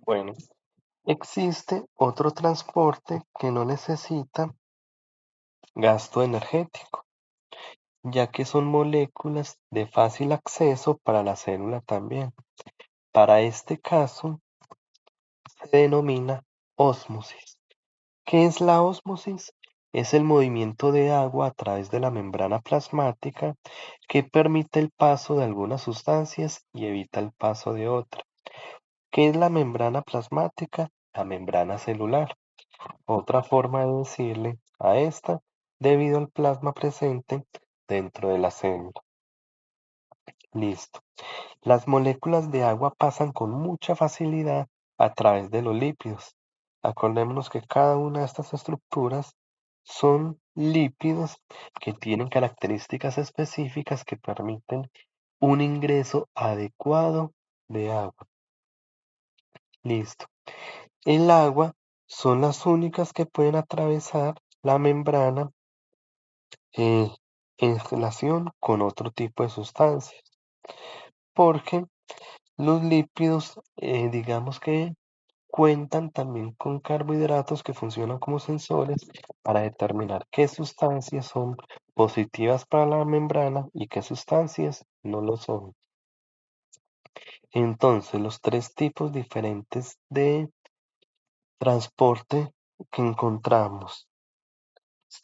Bueno, existe otro transporte que no necesita gasto energético, ya que son moléculas de fácil acceso para la célula también. Para este caso se denomina ósmosis. ¿Qué es la ósmosis? Es el movimiento de agua a través de la membrana plasmática que permite el paso de algunas sustancias y evita el paso de otras. ¿Qué es la membrana plasmática? La membrana celular. Otra forma de decirle a esta, debido al plasma presente dentro de la célula. Listo. Las moléculas de agua pasan con mucha facilidad a través de los lípidos. Acordémonos que cada una de estas estructuras son lípidos que tienen características específicas que permiten un ingreso adecuado de agua. Listo. El agua son las únicas que pueden atravesar la membrana eh, en relación con otro tipo de sustancias, porque los lípidos, digamos que cuentan también con carbohidratos que funcionan como sensores para determinar qué sustancias son positivas para la membrana y qué sustancias no lo son. Entonces, los tres tipos diferentes de transporte que encontramos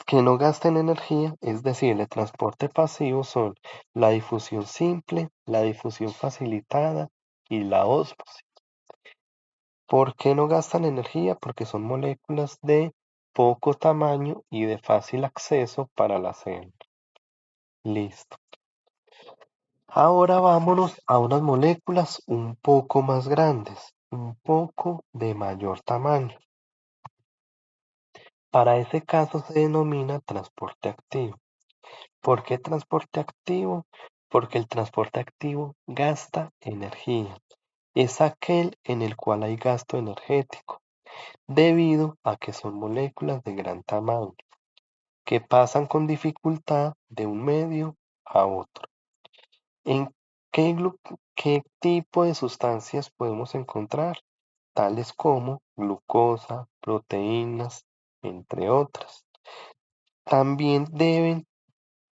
que no gasten energía, es decir, el transporte pasivo son la difusión simple, la difusión facilitada y la ósmosis. ¿Por qué no gastan energía? Porque son moléculas de poco tamaño y de fácil acceso para la célula. Listo. Ahora vámonos a unas moléculas un poco más grandes, un poco de mayor tamaño. Para ese caso se denomina transporte activo. ¿Por qué transporte activo? Porque el transporte activo gasta energía. Es aquel en el cual hay gasto energético, debido a que son moléculas de gran tamaño, que pasan con dificultad de un medio a otro. ¿En qué tipo de sustancias podemos encontrar? Tales como glucosa, proteínas, entre otras. También deben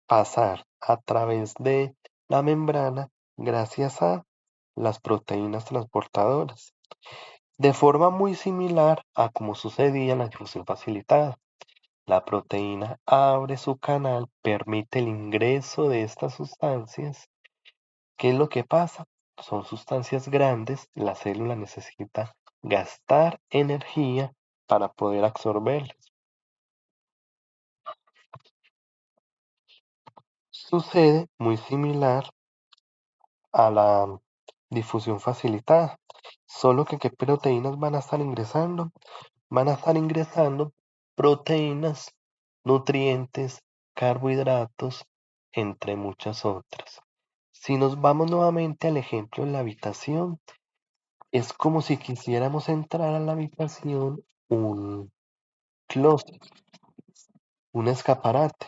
pasar a través de la membrana gracias a las proteínas transportadoras, de forma muy similar a como sucedía en la difusión facilitada. La proteína abre su canal, permite el ingreso de estas sustancias. ¿Qué es lo que pasa? Son sustancias grandes, la célula necesita gastar energía para poder absorberlas. Sucede muy similar a la difusión facilitada, solo que ¿qué proteínas van a estar ingresando? Van a estar ingresando proteínas, nutrientes, carbohidratos, entre muchas otras. Si nos vamos nuevamente al ejemplo en la habitación, es como si quisiéramos entrar a la habitación un closet, un escaparate.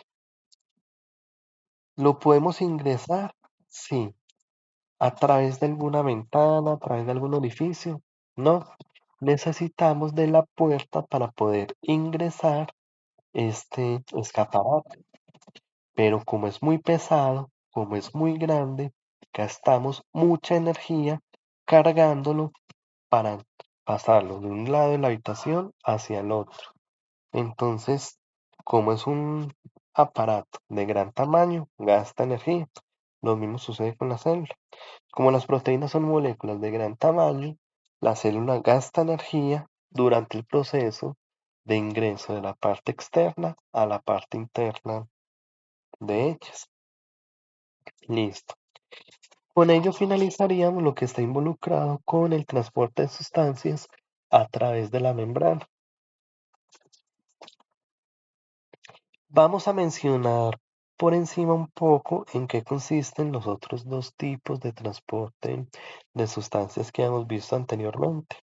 ¿Lo podemos ingresar? Sí. ¿A través de alguna ventana, a través de algún orificio? No. Necesitamos de la puerta para poder ingresar este escaparate. Pero como es muy pesado, como es muy grande, gastamos mucha energía cargándolo para pasarlo de un lado de la habitación hacia el otro. Entonces, como es un aparato de gran tamaño, gasta energía. Lo mismo sucede con la célula. Como las proteínas son moléculas de gran tamaño, la célula gasta energía durante el proceso de ingreso de la parte externa a la parte interna de ellas. Listo. Con ello finalizaríamos lo que está involucrado con el transporte de sustancias a través de la membrana. Vamos a mencionar por encima un poco en qué consisten los otros dos tipos de transporte de sustancias que hemos visto anteriormente.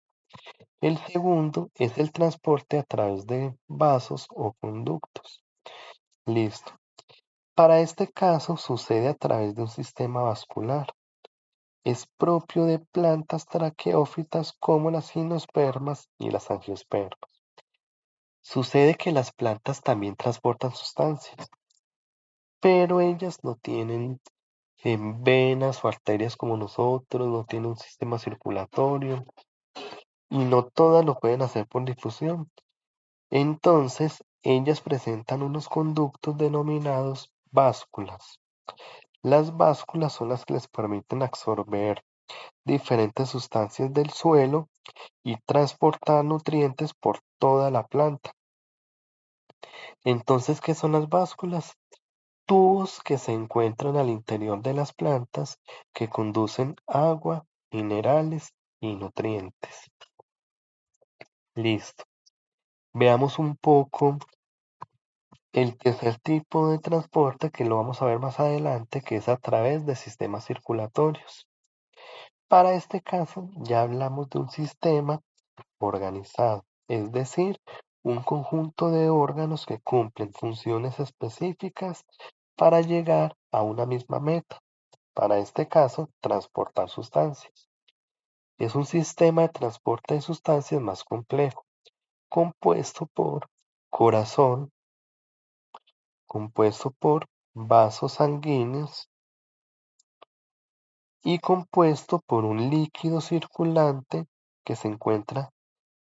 El segundo es el transporte a través de vasos o conductos. Listo. Para este caso sucede a través de un sistema vascular. es propio de plantas traqueófitas como las gimnospermas y las angiospermas. Sucede que las plantas también transportan sustancias, pero ellas no tienen venas o arterias como nosotros, no tienen un sistema circulatorio y no todas lo pueden hacer por difusión. Entonces, ellas presentan unos conductos denominados básculas. Las básculas son las que les permiten absorber diferentes sustancias del suelo y transportar nutrientes por toda la planta. Entonces, ¿qué son las básculas? Tubos que se encuentran al interior de las plantas que conducen agua, minerales y nutrientes. Listo. Veamos un poco el tercer tipo de transporte que lo vamos a ver más adelante, que es a través de sistemas circulatorios. Para este caso, ya hablamos de un sistema organizado, es decir, un conjunto de órganos que cumplen funciones específicas para llegar a una misma meta. Para este caso, transportar sustancias. Es un sistema de transporte de sustancias más complejo, compuesto por corazón, compuesto por vasos sanguíneos y compuesto por un líquido circulante que se encuentra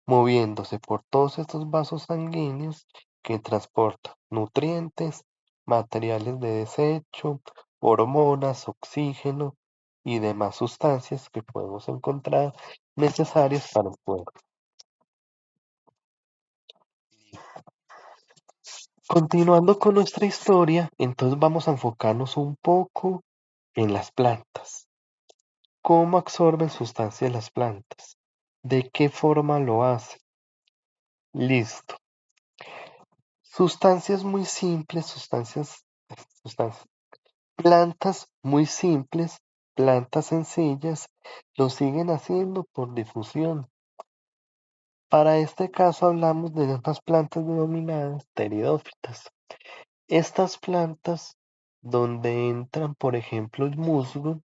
moviéndose por todos estos vasos sanguíneos que transporta nutrientes, materiales de desecho, hormonas, oxígeno y demás sustancias que podemos encontrar necesarias para el cuerpo. Continuando con nuestra historia, entonces vamos a enfocarnos un poco en las plantas. ¿Cómo absorben sustancias las plantas? ¿De qué forma lo hacen? Listo. Sustancias muy simples, sustancias, plantas muy simples, plantas sencillas, lo siguen haciendo por difusión. Para este caso hablamos de unas plantas denominadas pteridófitas. Estas plantas, donde entran, por ejemplo, el musgo,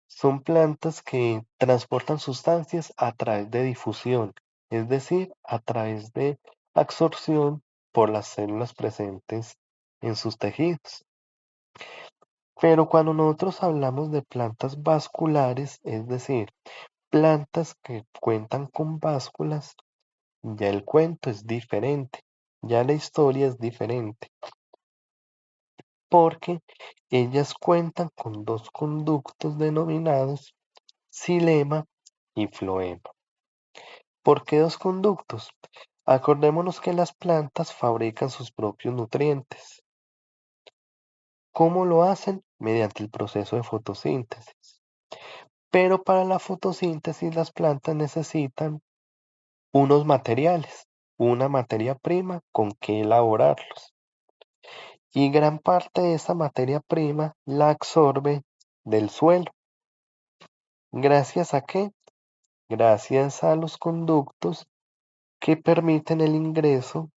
son plantas que transportan sustancias a través de difusión, es decir, a través de absorción por las células presentes en sus tejidos. Pero cuando nosotros hablamos de plantas vasculares, es decir, plantas que cuentan con básculas, ya el cuento es diferente, ya la historia es diferente, porque ellas cuentan con dos conductos denominados xilema y floema. ¿Por qué dos conductos? Acordémonos que las plantas fabrican sus propios nutrientes. ¿Cómo lo hacen? Mediante el proceso de fotosíntesis. Pero para la fotosíntesis las plantas necesitan unos materiales, una materia prima con que elaborarlos. Y gran parte de esa materia prima la absorbe del suelo. ¿Gracias a qué? Gracias a los conductos que permiten el ingreso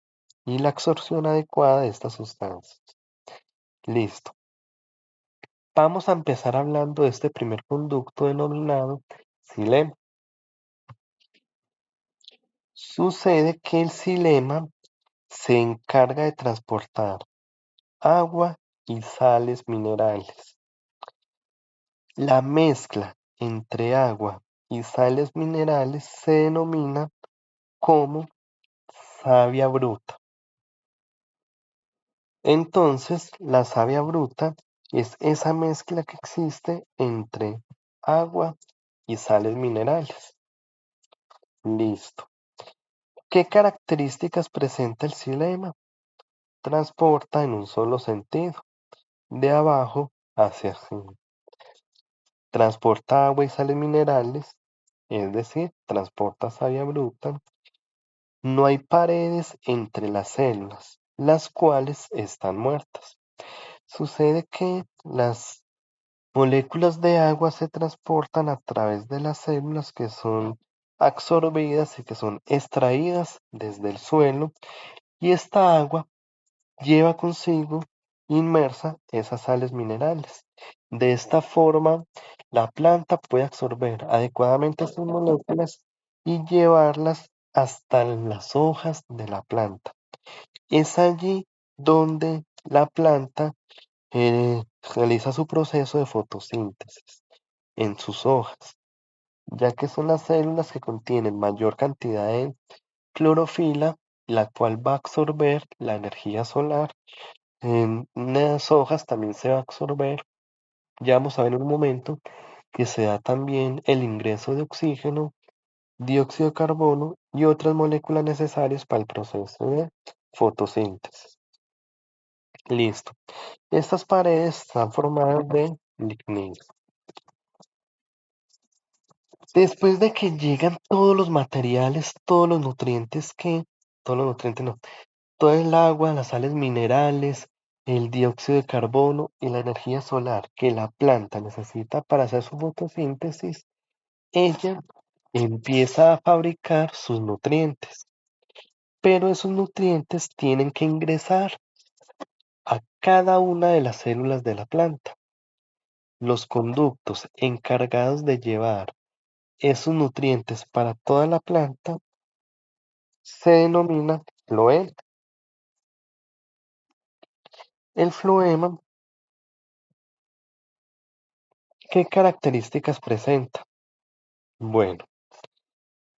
y la absorción adecuada de estas sustancias. Listo. Vamos a empezar hablando de este primer conducto denominado xilema. Sucede que el xilema se encarga de transportar agua y sales minerales. La mezcla entre agua y sales minerales se denomina como savia bruta. Entonces, la savia bruta es esa mezcla que existe entre agua y sales minerales. Listo. ¿Qué características presenta el xilema? Transporta en un solo sentido, de abajo hacia arriba. Transporta agua y sales minerales, es decir, transporta savia bruta. No hay paredes entre las células, las cuales están muertas. Sucede que las moléculas de agua se transportan a través de las células que son absorbidas y que son extraídas desde el suelo, y esta agua lleva consigo inmersa esas sales minerales. De esta forma, la planta puede absorber adecuadamente sus moléculas y llevarlas hasta las hojas de la planta. Es allí donde la planta realiza su proceso de fotosíntesis en sus hojas, ya que son las células que contienen mayor cantidad de clorofila, la cual va a absorber la energía solar. En las hojas también se va a absorber, ya vamos a ver en un momento, que se da también el ingreso de oxígeno, dióxido de carbono y otras moléculas necesarias para el proceso de fotosíntesis. Listo. Estas paredes están formadas de lignina. Después de que llegan todos los materiales, todos los nutrientes no, todo el agua, las sales minerales, el dióxido de carbono y la energía solar que la planta necesita para hacer su fotosíntesis, ella empieza a fabricar sus nutrientes. Pero esos nutrientes tienen que ingresar a cada una de las células de la planta. Los conductos encargados de llevar esos nutrientes para toda la planta se denominan floema. El floema, ¿qué características presenta? Bueno,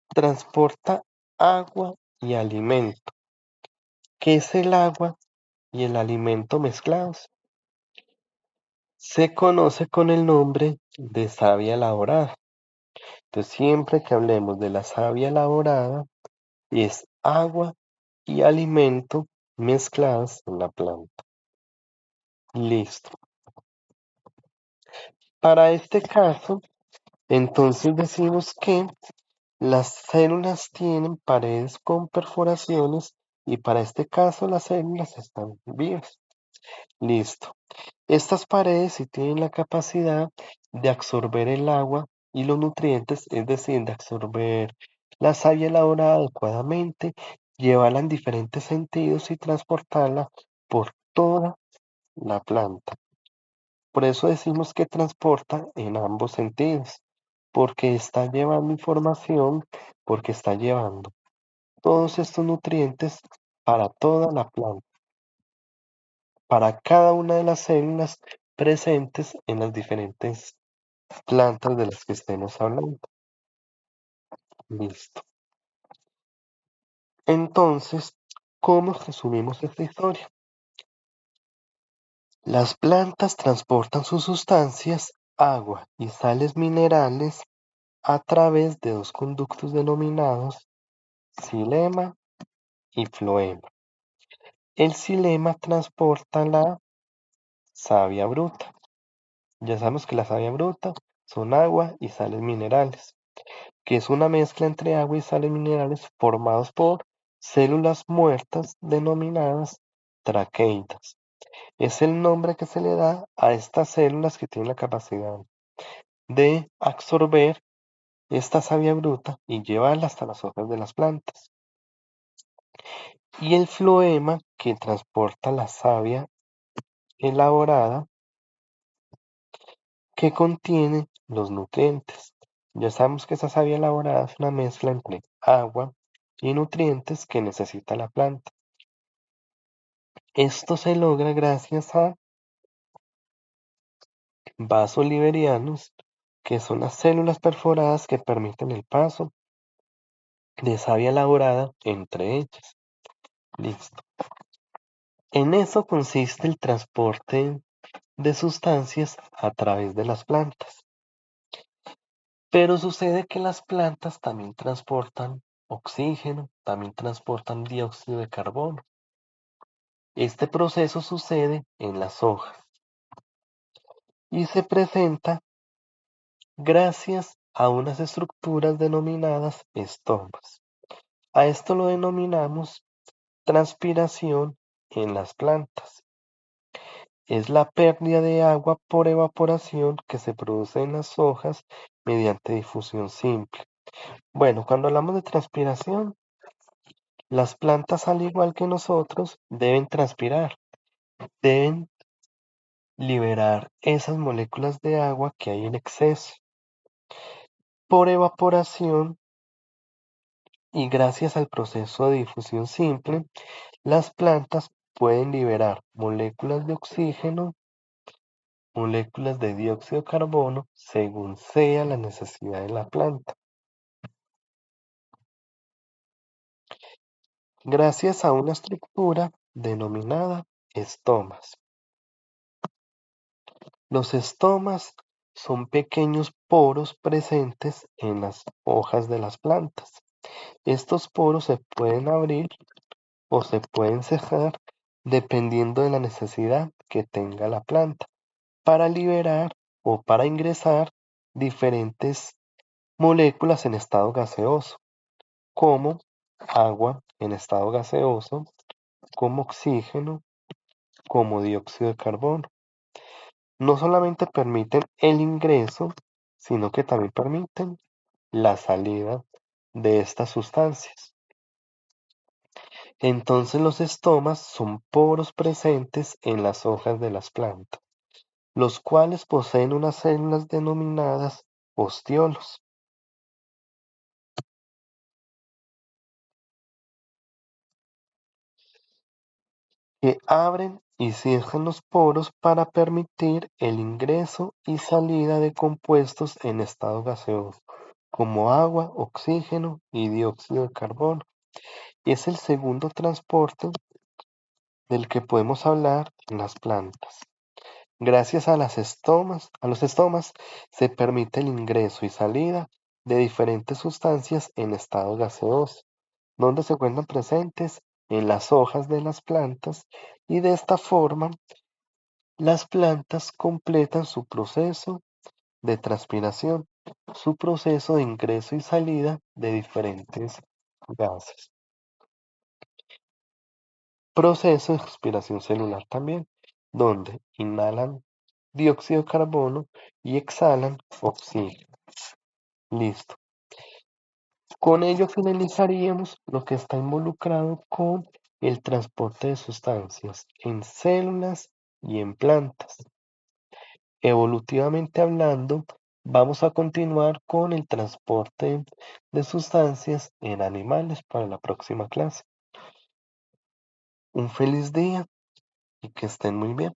transporta agua y alimento. ¿Qué es el agua y el alimento mezclados? Se conoce con el nombre de savia elaborada. Entonces, siempre que hablemos de la savia elaborada, es agua y alimento mezclados en la planta. Listo. Para este caso, entonces decimos que las células tienen paredes con perforaciones y para este caso las células están vivas. Listo. Estas paredes sí tienen la capacidad de absorber el agua y los nutrientes, es decir, de absorber la savia elaborada adecuadamente, llevarla en diferentes sentidos y transportarla por toda la planta. Por eso decimos que transporta en ambos sentidos, porque está llevando información, porque está llevando todos estos nutrientes para toda la planta, para cada una de las células presentes en las diferentes plantas de las que estemos hablando. Listo. Entonces, ¿cómo resumimos esta historia? Las plantas transportan sus sustancias, agua y sales minerales a través de dos conductos denominados xilema y floema. El xilema transporta la savia bruta. Ya sabemos que la savia bruta son agua y sales minerales, que es una mezcla entre agua y sales minerales formados por células muertas denominadas traqueidas. Es el nombre que se le da a estas células que tienen la capacidad de absorber esta savia bruta y llevarla hasta las hojas de las plantas. Y el floema que transporta la savia elaborada que contiene los nutrientes. Ya sabemos que esa savia elaborada es una mezcla entre agua y nutrientes que necesita la planta. Esto se logra gracias a vasos liberianos, que son las células perforadas que permiten el paso de savia elaborada entre ellas. Listo. En eso consiste el transporte de sustancias a través de las plantas. Pero sucede que las plantas también transportan oxígeno, también transportan dióxido de carbono. Este proceso sucede en las hojas y se presenta gracias a unas estructuras denominadas estomas. A esto lo denominamos transpiración en las plantas. Es la pérdida de agua por evaporación que se produce en las hojas mediante difusión simple. Bueno, cuando hablamos de transpiración, las plantas, al igual que nosotros, deben transpirar, deben liberar esas moléculas de agua que hay en exceso. Por evaporación y gracias al proceso de difusión simple, las plantas pueden liberar moléculas de oxígeno, moléculas de dióxido de carbono, según sea la necesidad de la planta. Gracias a una estructura denominada estomas. Los estomas son pequeños poros presentes en las hojas de las plantas. Estos poros se pueden abrir o se pueden cejar dependiendo de la necesidad que tenga la planta para liberar o para ingresar diferentes moléculas en estado gaseoso, como agua en estado gaseoso, como oxígeno, como dióxido de carbono. No solamente permiten el ingreso, sino que también permiten la salida de estas sustancias. Entonces los estomas son poros presentes en las hojas de las plantas, los cuales poseen unas células denominadas ostiolos, que abren y cierran los poros para permitir el ingreso y salida de compuestos en estado gaseoso, como agua, oxígeno y dióxido de carbono. Es el segundo transporte del que podemos hablar en las plantas. Gracias a los estomas se permite el ingreso y salida de diferentes sustancias en estado gaseoso, donde se encuentran presentes en las hojas de las plantas y de esta forma las plantas completan su proceso de transpiración, su proceso de ingreso y salida de diferentes gases. Proceso de respiración celular también, donde inhalan dióxido de carbono y exhalan oxígeno. Listo. Con ello finalizaríamos lo que está involucrado con el transporte de sustancias en células y en plantas. Evolutivamente hablando, vamos a continuar con el transporte de sustancias en animales para la próxima clase. Un feliz día y que estén muy bien.